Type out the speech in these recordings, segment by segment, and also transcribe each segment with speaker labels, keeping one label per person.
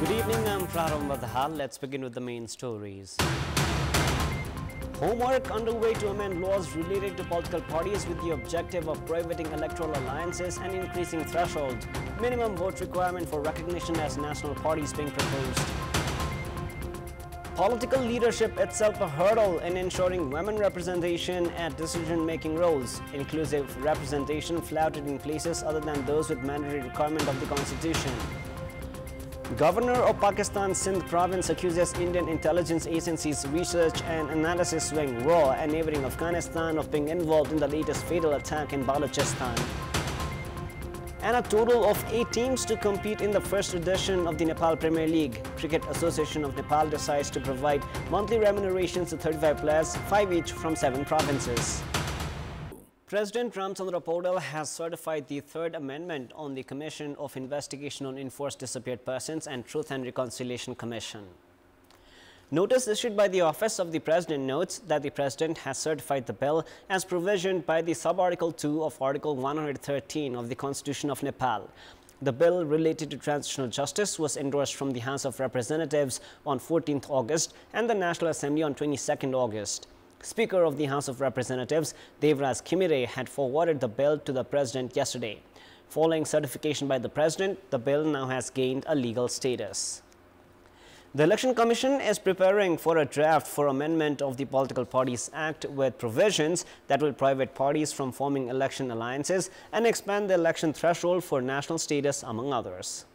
Speaker 1: Good evening, I'm Praram Vadhal. Let's begin with the main stories. Homework underway to amend laws related to political parties with the objective of prohibiting electoral alliances and increasing thresholds. Minimum vote requirement for recognition as national parties being proposed. Political leadership itself a hurdle in ensuring women representation at decision-making roles. Inclusive representation flouted in places other than those with mandatory requirement of the Constitution. Governor of Pakistan's Sindh province accuses Indian intelligence agencies' research and analysis wing RAW and neighboring Afghanistan of being involved in the latest fatal attack in Balochistan. And a total of 8 teams to compete in the first edition of the Nepal Premier League. Cricket Association of Nepal decides to provide monthly remunerations to 35 players, 5 each from 7 provinces. President Ramchandra Paudel has certified the Third Amendment on the Commission of Investigation on Enforced Disappeared Persons and Truth and Reconciliation Commission. Notice issued by the Office of the President notes that the President has certified the bill as provisioned by the Sub-Article 2 of Article 113 of the Constitution of Nepal. The bill related to transitional justice was endorsed from the House of Representatives on 14th August and the National Assembly on 22nd August. Speaker of the House of Representatives, Devraj Khimire, had forwarded the bill to the President yesterday. Following certification by the President, the bill now has gained a legal status. The Election Commission is preparing for a draft for amendment of the Political Parties Act with provisions that will prohibit parties from forming election alliances and expand the election threshold for national status, among others.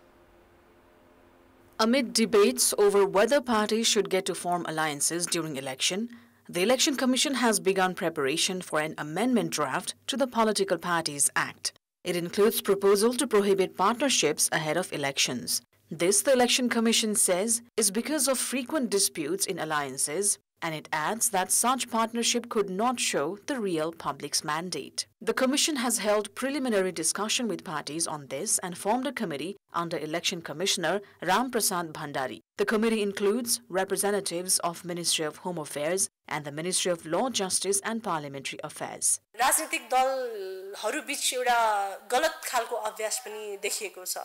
Speaker 2: Amid debates over whether parties should get to form alliances during election, the Election Commission has begun preparation for an amendment draft to the Political Parties Act. It includes proposal to prohibit partnerships ahead of elections. This, the Election Commission says, is because of frequent disputes in alliances, and it adds that such partnership could not show the real public's mandate. The Commission has held preliminary discussion with parties on this and formed a committee under Election Commissioner Ram Prasad Bhandari. The committee includes representatives of Ministry of Home Affairs and the Ministry of Law, Justice and Parliamentary Affairs.
Speaker 3: राजनीतिक दलहरु बीच एउटा गलत खालको अभ्यास पनि देखिएको छ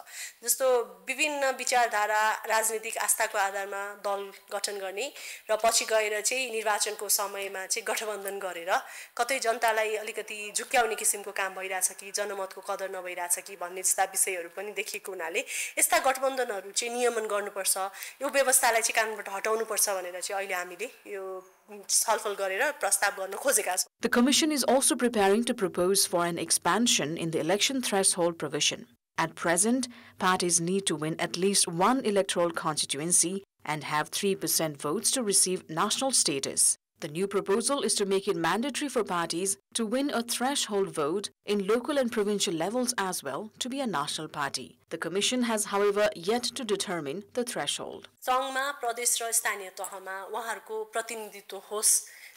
Speaker 3: जस्तो विभिन्न विचारधारा राजनीतिक आस्थाको आधारमा दल गठन गर्ने र पछि गएर चाहिँ निर्वाचनको समयमा चाहिँ गठबन्धन गरेर कतै जनतालाई अलिकति झुक्क्याउने किसिमको काम भइराछ कि जनमतको कदर नभइराछ कि भन्ने जस्ता विषयहरु पनि देखिएको हुनाले यस्ता गठबन्धनहरु चाहिँ नियमन गर्नुपर्छ यो व्यवस्थालाई चाहिँ कानूनबाट हटाउनु पर्छ भनेर चाहिँ अहिले हामीले यो छलफल गरेर प्रस्ताव गर्न खोजेका छौं.
Speaker 2: The Commission is also preparing to propose for an expansion in the election threshold provision. At present, parties need to win at least one electoral constituency and have 3% votes to receive national status. The new proposal is to make it mandatory for parties to win a threshold vote in local and provincial levels as well to be a national party. The Commission has, however, yet to determine the threshold.
Speaker 3: संघमा प्रदेश र स्थानीय तहमा उहाँहरुको प्रतिनिधित्व होस्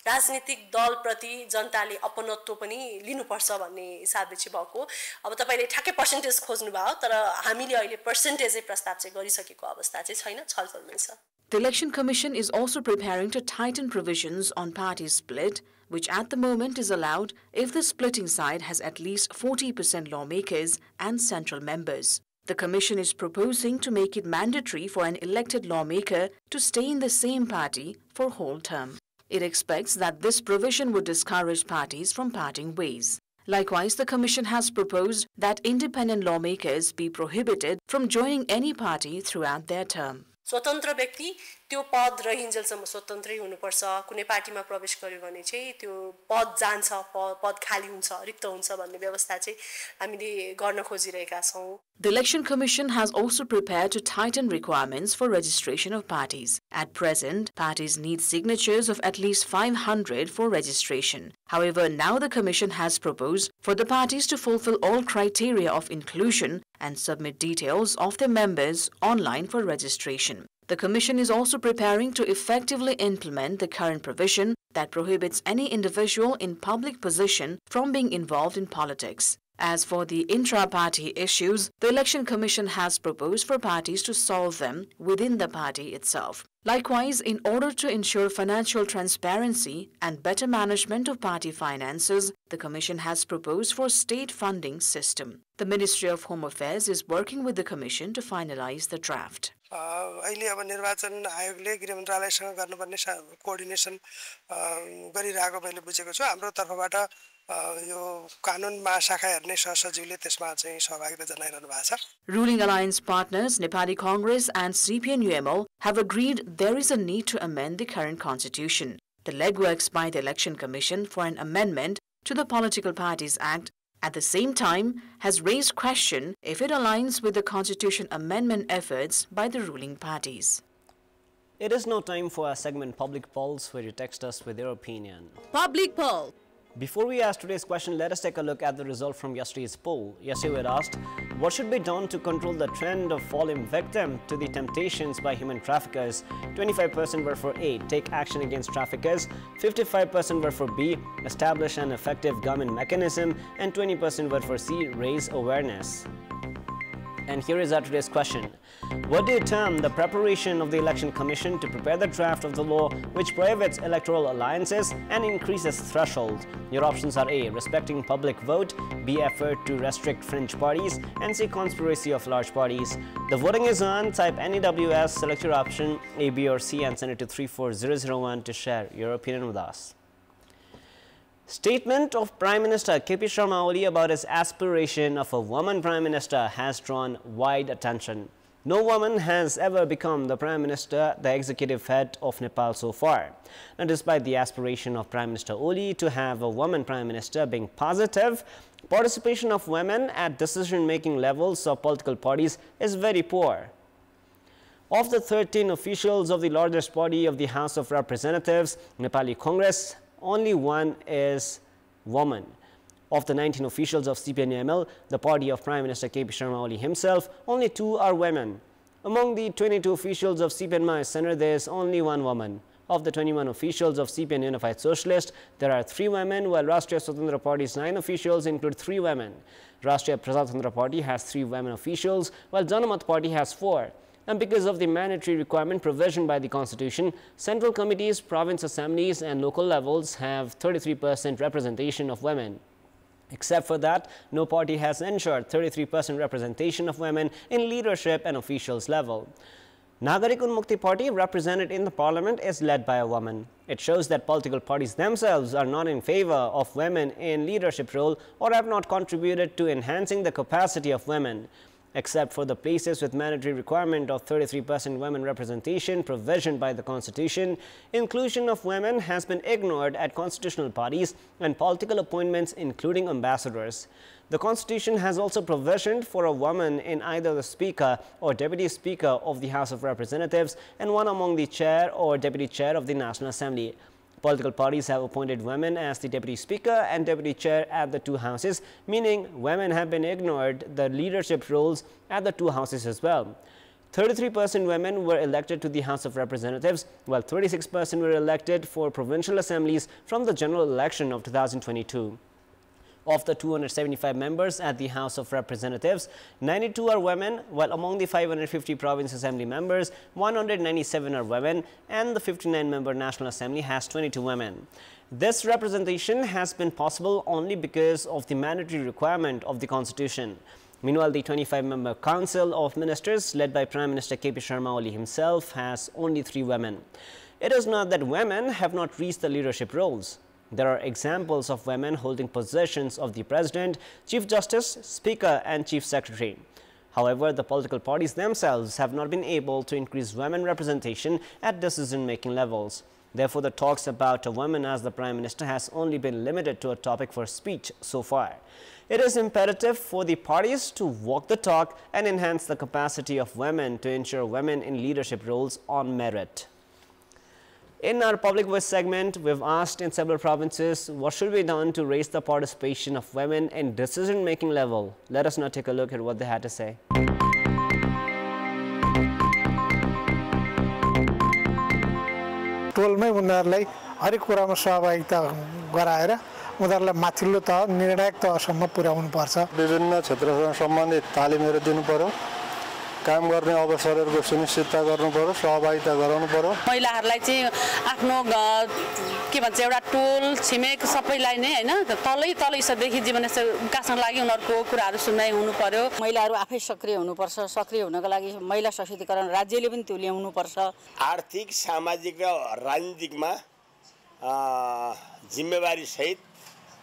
Speaker 3: राजनीतिक दल प्रति जनताले अपनत्व पनि लिनुपर्छ भन्ने हिसाबले चाहिँ भएको अब तपाईले ठ्याक्कै पर्सेन्टेज खोज्नु भयो तर हामीले अहिले पर्सेन्टेजै प्रस्ताव चाहिँ गरिसकेको अवस्था चाहिँ छैन छलफलमै छ.
Speaker 2: The Election Commission is also preparing to tighten provisions on party split, which at the moment is allowed if the splitting side has at least 40% lawmakers and central members. The Commission is proposing to make it mandatory for an elected lawmaker to stay in the same party for whole term. It expects that this provision would discourage parties from parting ways. Likewise, the Commission has proposed that independent lawmakers be prohibited from joining any party throughout their term.
Speaker 3: स्वतन्त्र व्यक्ति त्यो पद रहिन्जेलसम्म स्वतन्त्रै हुनुपर्छ कुनै पार्टीमा प्रवेश गर्यो भने चाहिँ त्यो पद जान्छ पद खाली हुन्छ रिक्त हुन्छ भन्ने व्यवस्था चाहिँ हामीले गर्न खोजिरहेका छौं.
Speaker 2: The Election Commission has also prepared to tighten requirements for registration of parties. At present, parties need signatures of at least 500 for registration. However, now the Commission has proposed for the parties to fulfill all criteria of inclusion and submit details of their members online for registration. The Commission is also preparing to effectively implement the current provision that prohibits any individual in public position from being involved in politics. As for the intra-party issues, the Election Commission has proposed for parties to solve them within the party itself. Likewise, in order to ensure financial transparency and better management of party finances, the Commission has proposed for state funding system. The Ministry of Home Affairs is working with the Commission to finalize the draft.
Speaker 4: अहिले अब निर्वाचन आयोगले गृह मन्त्रालयसँग गर्नुपर्ने coordination गरिरहेको मैले बुझेको छु। हाम्रो तर्फबाट यो कानुन महाशाखाहरू नै सहसचिवले त्यसमा चाहिँ सहभागिता जनाइरहनु भएको छ।
Speaker 2: Ruling alliance partners Nepali Congress and CPN have agreed there is a need to amend the current constitution. The legworks by the Election Commission for an amendment to the Political Parties Act at the same time has raised question if it aligns with the constitution amendment efforts by the ruling parties.
Speaker 1: It is now time for our segment Public Polls, where you text us with your opinion.
Speaker 5: Public Poll.
Speaker 1: Before we ask today's question, let us take a look at the result from yesterday's poll. Yesterday we had asked, what should be done to control the trend of falling victim to the temptations by human traffickers? 25% were for A, take action against traffickers, 55% were for B, establish an effective government mechanism, and 20% were for C, raise awareness. And here is our today's question. What do you term the preparation of the Election Commission to prepare the draft of the law which prohibits electoral alliances and increases thresholds? Your options are A, respecting public vote, B, effort to restrict fringe parties, and C, conspiracy of large parties. The voting is on. Type NEWS, select your option A, B, or C and send it to 34001 to share your opinion with us. Statement of Prime Minister KP Sharma Oli about his aspiration of a woman Prime Minister has drawn wide attention. No woman has ever become the Prime Minister, the executive head of Nepal so far. Now, despite the aspiration of Prime Minister Oli to have a woman Prime Minister being positive, participation of women at decision-making levels of political parties is very poor. Of the 13 officials of the largest body of the House of Representatives, Nepali Congress, only one is woman. Of the 19 officials of CPNL, the party of Prime Minister KP Sharma Oli himself, only 2 are women. Among the 22 officials of CPN Center, there is only 1 woman. Of the 21 officials of CPN Unified Socialist, there are 3 women, while Rashtriya Swatantra Party's 9 officials include 3 women. Rashtriya Prajatantra Party has 3 women officials, while Janamat Party has 4. And because of the mandatory requirement provision by the Constitution, central committees, province assemblies and local levels have 33% representation of women. Except for that, no party has ensured 33% representation of women in leadership and officials level. Nagarik Unmukti Party, represented in the parliament, is led by a woman. It shows that political parties themselves are not in favor of women in leadership role or have not contributed to enhancing the capacity of women. Except for the places with mandatory requirement of 33% women representation provision by the Constitution, inclusion of women has been ignored at constitutional parties and political appointments, including ambassadors. The Constitution has also provisioned for a woman in either the Speaker or Deputy Speaker of the House of Representatives and one among the Chair or Deputy Chair of the National Assembly. Political parties have appointed women as the Deputy Speaker and Deputy Chair at the 2 houses, meaning women have been ignored the leadership roles at the 2 houses as well. 33% women were elected to the House of Representatives, while 36% were elected for provincial assemblies from the general election of 2022. Of the 275 members at the House of Representatives, 92 are women, while among the 550 Province Assembly members, 197 are women, and the 59-member National Assembly has 22 women. This representation has been possible only because of the mandatory requirement of the Constitution. Meanwhile, the 25-member Council of Ministers, led by Prime Minister KP Sharma Oli himself, has only 3 women. It is not that women have not reached the leadership roles. There are examples of women holding positions of the President, Chief Justice, Speaker and Chief Secretary. However, the political parties themselves have not been able to increase women representation at decision-making levels. Therefore, the talks about a woman as the Prime Minister has only been limited to a topic for speech so far. It is imperative for the parties to walk the talk and enhance the capacity of women to ensure women in leadership roles on merit. In our Public Voice segment, we've asked in several provinces what should be done to raise the participation of women in decision-making level. Let us now take a look at what they had to say.
Speaker 6: टोलमै उनीहरूलाई हरेक कुरामा सहभागिता गराएर उनीहरूलाई माथिल्लो तह निर्णायक तहसम्म पुर्याउनु पर्छ।
Speaker 7: विभिन्न क्षेत्रसँग सम्बन्धित तालिमहरू दिनु पर्यो
Speaker 5: काम गर्ने अवसरहरूको सुनिश्चितता गर्नु पर्यो, सहभागिता गराउनु पर्यो।
Speaker 7: महिलाहरूलाई चाहिँ आफ्नो के भन्छ एउटा टोल छिमेक सबैलाई नै हैन तलै स्तरदेखि जीवनस्तर विकासका लागि उनीहरूको कुराहरू सुन्दै हुनु पर्यो।
Speaker 8: महिलाहरू आफै सक्रिय हुनुपर्छ। सक्रिय हुनको लागि महिला सशक्तिकरण राज्यले पनि त्यो ल्याउनुपर्छ।
Speaker 9: आर्थिक, सामाजिक र राजनीतिकमा जिम्मेवारी सहित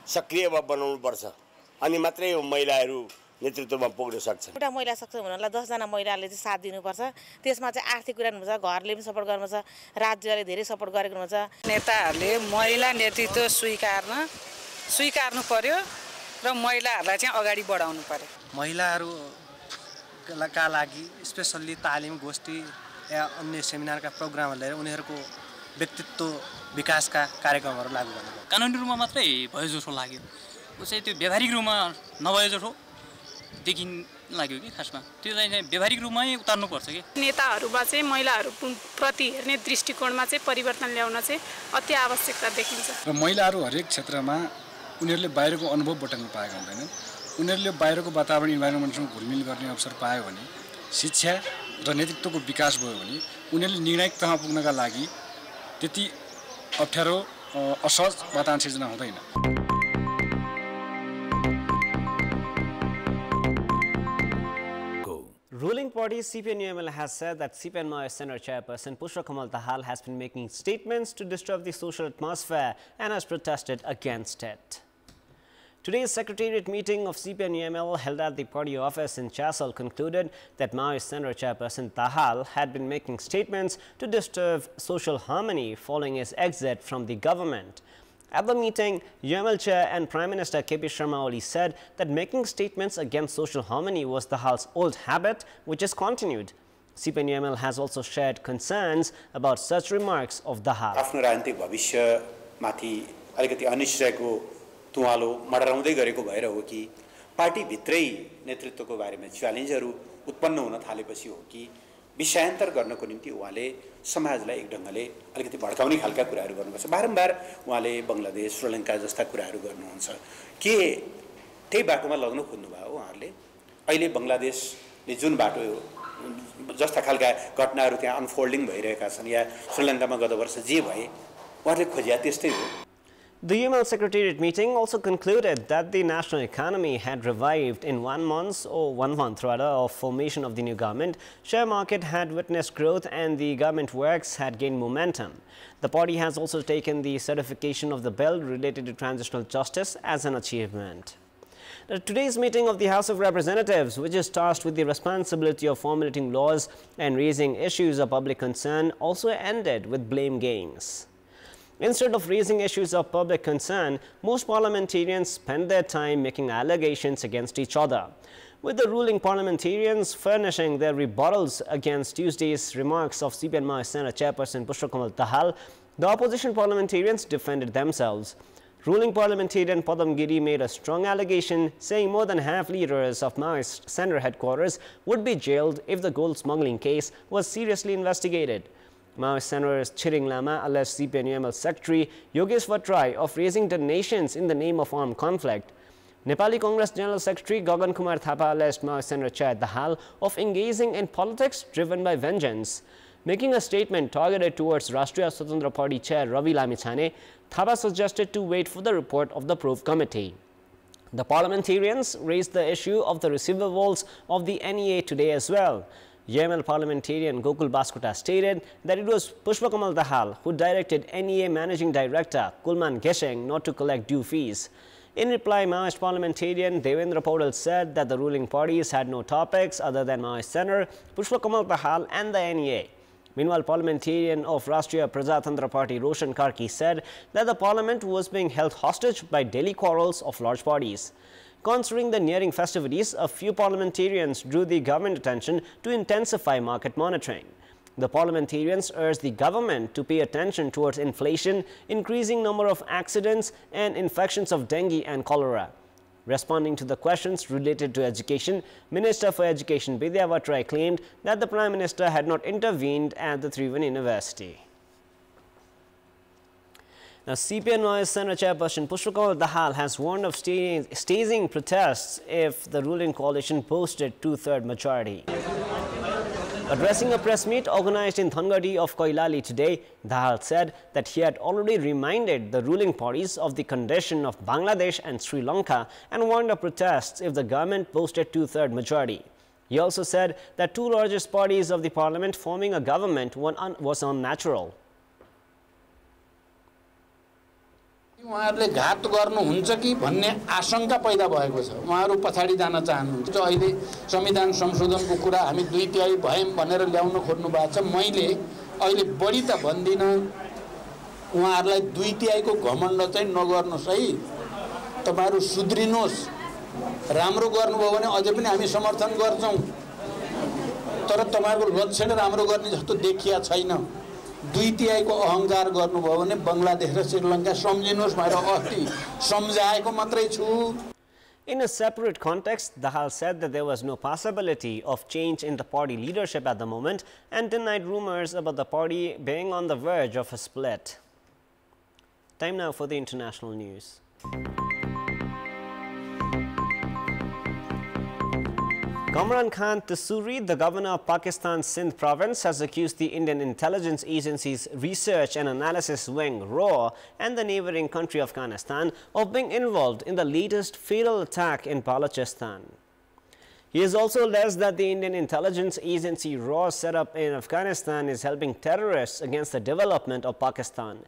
Speaker 9: सक्रिय बनाउनुपर्छ, अनि मात्रै महिलाहरू नेतृत्वमा पुग्न सक्छ।
Speaker 10: एउटा महिला सक्षम हुनलाई 10 जना महिलाले चाहिँ साथ दिनुपर्छ। त्यसमा चाहिँ आर्थिक कुरा हुनुहुन्छ, घरले पनि सपोर्ट गर्नुपर्छ, राज्यले धेरै सपोर्ट गरेको हुन्छ।
Speaker 11: नेताहरूले महिला नेतृत्व स्वीकार्नु पर्यो र महिलाहरूलाई चाहिँ अगाडि बढाउनु पर्यो।
Speaker 12: महिलाहरूका लागि स्पेशल्ली तालिम गोष्ठी या अन्य सेमिनारका प्रोग्रामहरू लिएर उनीहरूको व्यक्तित्व विकासका कार्यक्रमहरू लागू गर्नु पर्यो।
Speaker 13: कानुनी रूपमा मात्रै भयो जस्तो लाग्यो, उ चाहिँ त्यो व्यावहारिक रूपमा नभए जस्तो देखिन लाग्यो कि खासमा त्यो चाहिँ व्यावहारिक रूपमै उतार्नुपर्छ कि
Speaker 14: नेताहरूमा चाहिँ महिलाहरू प्रति हेर्ने दृष्टिकोणमा चाहिँ परिवर्तन ल्याउन चाहिँ अति आवश्यकता देखिन्छ।
Speaker 15: र महिलाहरू हरेक क्षेत्रमा उनीहरूले बाहिरको अनुभव बटुल्न पाएका हुँदैनन्। उनीहरूले बाहिरको वातावरण इन्भाइरोमेन्टसँग घुलमिल गर्ने अवसर पायो भने, शिक्षा र नेतृत्वको विकास भयो भने उनीहरूले निर्णायक तहमा पुग्नका लागि त्यति अप्ठ्यारो असहज वातावरण सिर्जना हुँदैन।
Speaker 1: Ruling party CPNL has said that CPN Center chairperson Pushpa Kamal Dahal has been making statements to disturb the social atmosphere and has protested against it. Today's secretariat meeting of CPNL held at the party office in Chasal concluded that Maoist Center chairperson Dahal had been making statements to disturb social harmony following his exit from the government. At the meeting, UML Chair and Prime Minister KP Sharma Oli said that making statements against social harmony was Dahal's old habit, which is continued. CPNL has also shared concerns about such remarks of Dahal.
Speaker 16: आफ्नो राजनीतिक भविष्यमाथि अलिकति अनिश्चयको तुवालो मडराउँदै गरेको भएर हो कि party भित्रै नेतृत्वको बारेमा च्यालेन्जहरू उत्पन्न हुन थालेपछि हो कि विषयान्तर गर्नको निम्ति उहाँले समाजलाई एक ढङ्गले अलिकति भड्काउने खालका कुराहरू गर्नुपर्छ। बारम्बार उहाँले बंगलादेश, श्रीलङ्का जस्ता कुराहरू गर्नुहुन्छ। के त्यही बाटोमा लग्न खोज्नुभयो उहाँहरूले? अहिले बंगलादेशले जुन बाटो जस्ता खालका घटनाहरू त्यहाँ अनफोल्डिङ भइरहेका छन् या श्रीलङ्कामा गत वर्ष जे भए उहाँहरूले खोजिया त्यस्तै हो।
Speaker 1: The UML Secretariat meeting also concluded that the national economy had revived in 1 month of formation of the new government. Share market had witnessed growth and the government works had gained momentum. The party has also taken the certification of the bill related to transitional justice as an achievement. Today's meeting of the House of Representatives, which is tasked with the responsibility of formulating laws and raising issues of public concern, also ended with blame games. Instead of raising issues of public concern, most parliamentarians spent their time making allegations against each other, with the ruling parliamentarians furnishing their rebuttals against Tuesday's remarks of CPN Center chairperson Pushpa Kamal Dahal. The opposition parliamentarians defended themselves. Ruling parliamentarian Padam Giri made a strong allegation, saying more than half leaders of Maoist Center headquarters would be jailed if the gold smuggling case was seriously investigated. Maoist Center's Chiring Lama alleged CPNL Secretary Yogesh Vatrai of raising donations in the name of armed conflict. Nepali Congress General Secretary Gagan Kumar Thapa alleged Maoist Center Chair Dahal of engaging in politics driven by vengeance. Making a statement targeted towards Rashtriya Swatantra Party Chair Ravi Lamichhane, Thapa suggested to wait for the report of the Proof Committee. The parliamentarians raised the issue of the receivables of the NEA today as well. UML parliamentarian Gokul Baskuta stated that it was Pushpa Kamal Dahal who directed NEA Managing Director Kulman Gesheng not to collect due fees. In reply, Maoist parliamentarian Devendra Paudal said that the ruling parties had no topics other than Maoist Center, Pushpa Kamal Dahal and the NEA. Meanwhile, parliamentarian of Rashtriya Prajatantra Party Roshan Karki said that the parliament was being held hostage by daily quarrels of large parties. Considering the nearing festivities, a few parliamentarians drew the government attention to intensify market monitoring. The parliamentarians urged the government to pay attention towards inflation, increasing number of accidents and infections of dengue and cholera. Responding to the questions related to education, Minister for Education Bidya Vatrai claimed that the Prime Minister had not intervened at the Tribhuvan University. Now, CPN Center chairperson Pushpa Kamal Dahal has warned of staging protests if the ruling coalition posted two-thirds majority. Addressing a press meet organized in Thangadi of Koilali today, Dahal said that he had already reminded the ruling parties of the condition of Bangladesh and Sri Lanka and warned of protests if the government posted two-thirds majority. He also said that two largest parties of the parliament forming a government was unnatural.
Speaker 17: उहाँहरूले घात गर्नुहुन्छ कि भन्ने आशंका पैदा भएको छ। उहाँहरू पछाडी जान चाहनुहुन्छ। अहिले संविधान संशोधनको कुरा हामी 2/3 भयौं भनेर ल्याउन खोज्नु भएको छ। मैले अहिले बढी त भन्दिन, उहाँहरूलाई 2/3 को घमण्ड चाहिँ नगर्नुस् है। तपाईहरु सुध्रिनुहोस्। राम्रो गर्नुभयो भने अझै पनि हामी समर्थन गर्छौं। तर तपाईहरुको लक्षण राम्रो गर्ने जस्तो देखिया छैन। 2/3 को अहंकार गर्नुभयो भने बंगलादेश र श्रीलंका सम्झिनुहोस् भनेर अस्ति सम्झाएको मात्रै छु।
Speaker 1: In a separate context, Dahal said that there was no possibility of change in the party leadership at the moment and denied rumors about the party being on the verge of a split. Time now for the international news. Kamran Khan Tasuri, the governor of Pakistan's Sindh province, has accused the Indian intelligence agency's research and analysis wing, RAW, and the neighboring country Afghanistan of being involved in the latest fatal attack in Balochistan. He has also alleged that the Indian intelligence agency RAW set up in Afghanistan is helping terrorists against the development of Pakistan.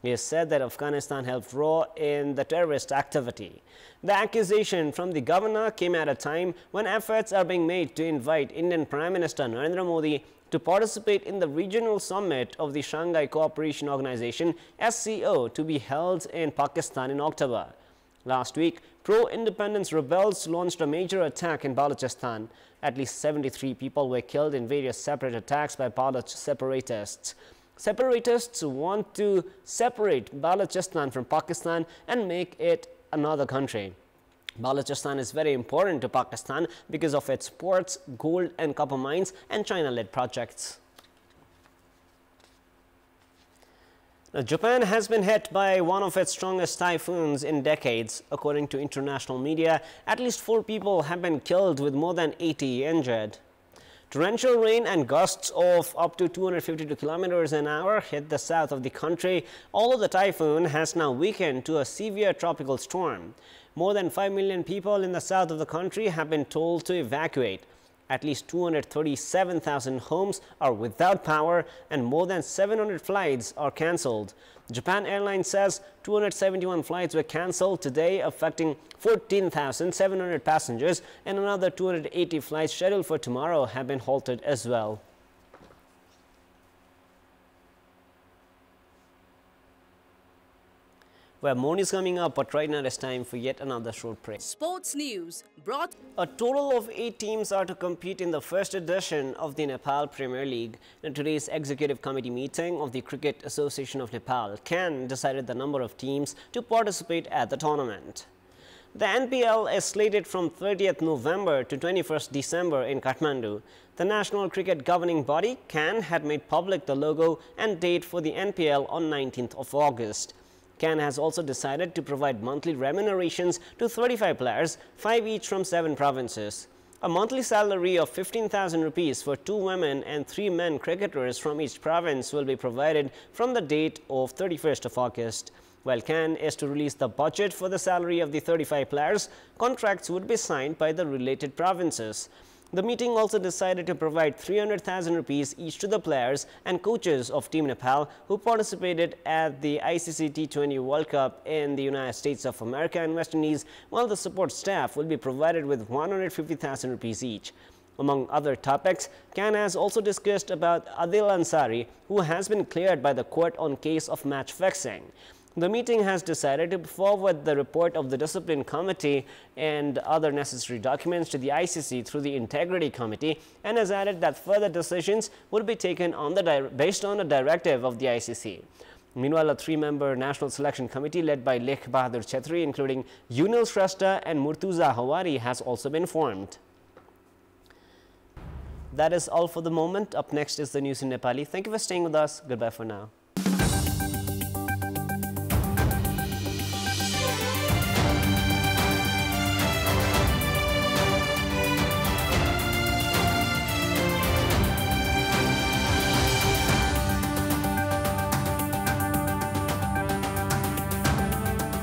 Speaker 1: He has said that Afghanistan helped RAW in the terrorist activity. The accusation from the governor came at a time when efforts are being made to invite Indian Prime Minister Narendra Modi to participate in the regional summit of the Shanghai Cooperation Organization (SCO) to be held in Pakistan in October. Last week, pro-independence rebels launched a major attack in Balochistan. At least 73 people were killed in various separate attacks by Baloch separatists. Separatists want to separate Balochistan from Pakistan and make it another country. Balochistan is very important to Pakistan because of its ports, gold and copper mines, and China-led projects. Now, Japan has been hit by one of its strongest typhoons in decades. According to international media, at least 4 people have been killed with more than 80 injured. Torrential rain and gusts of up to 252 kilometers an hour hit the south of the country, although the typhoon has now weakened to a severe tropical storm. More than 5 million people in the south of the country have been told to evacuate. At least 237,000 homes are without power and more than 700 flights are cancelled. Japan Airlines says 271 flights were cancelled today, affecting 14,700 passengers, and another 280 flights scheduled for tomorrow have been halted as well. Well, more news coming up, but right now it's time for yet another short break.
Speaker 18: Sports news brought.
Speaker 1: A total of 8 teams are to compete in the first edition of the Nepal Premier League. In today's executive committee meeting of the Cricket Association of Nepal, CAN decided the number of teams to participate at the tournament. The NPL is slated from 30th November to 21st December in Kathmandu. The National Cricket Governing Body, CAN, had made public the logo and date for the NPL on 19th of August. CAN has also decided to provide monthly remunerations to 35 players, 5 each from 7 provinces. A monthly salary of 15,000 rupees for 2 women and 3 men cricketers from each province will be provided from the date of 31st of August. While CAN is to release the budget for the salary of the 35 players, contracts would be signed by the related provinces. The meeting also decided to provide 300,000 rupees each to the players and coaches of Team Nepal who participated at the ICC T20 World Cup in the United States of America and West Indies, while the support staff will be provided with 150,000 rupees each. Among other topics, CAN has also discussed about Adil Ansari, who has been cleared by the court on case of match fixing. The meeting has decided to forward the report of the Discipline Committee and other necessary documents to the ICC through the Integrity Committee, and has added that further decisions will be taken on based on a directive of the ICC. Meanwhile, a 3-member National Selection Committee led by Lekh Bahadur Chetri, including Yunil Shrestha and Murtuza Hawari, has also been formed. That is all for the moment. Up next is the news in Nepali. Thank you for staying with us. Goodbye for now.